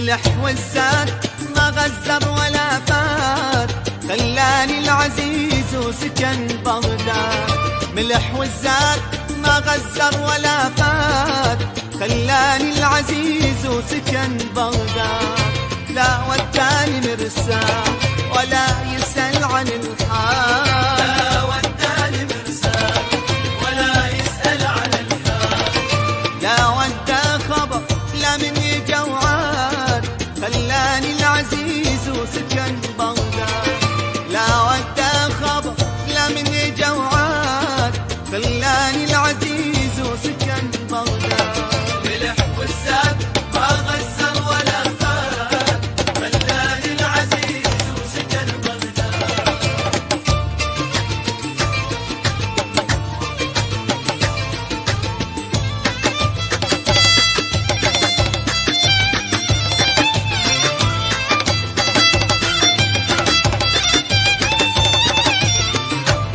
ملح والزاد ما غزر ولا فات، خلاني العزيز وسكن بغداد. ملح والزاد ما غزر ولا فات، خلاني العزيز وسكن بغداد. لا وداني مرساه ولا يسأل عن الحال، لا وداني مرساه ولا يسأل عن الحال. لا ودا خبر لا مني جوعان، خلاني العزيز وسكن بغداد. لا ودا خبر لا مني جوعان، خلاني العزيز وسكن بغداد. ملح والزاد ما غزر ولا فات، خلاني العزيز وسكن بغداد.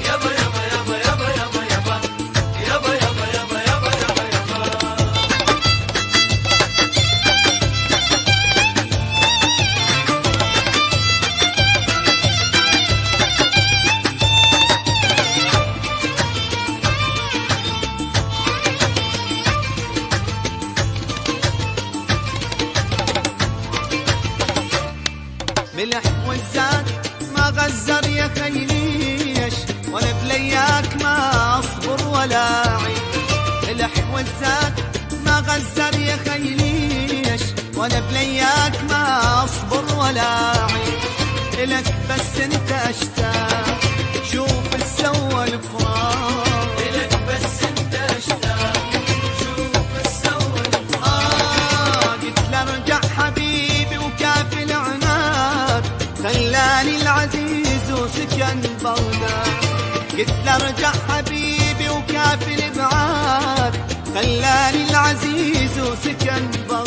يابا يابا يابا يابا يابا يابا يابا يابا يابا يابا يابا يابا. ملح والزاد ما غزر يا خيليش، وانا بلياك ما اصبر ولا اعيش. ملح والزاد ما غزر يا خيليش، وانا بلياك ما اصبر ولا اعيش. الك بس انت اشتاق، شوف السوى الفراق. إلك بس انت اشتاق، شوف السوى الفراق. قلت له ارجع حبيبي وكافي العناد، خلاني العزيز وسكن بغداد. قلت له ارجع حبيبي وكافي الابعاد، خلاني العزيز وسكن بغداد.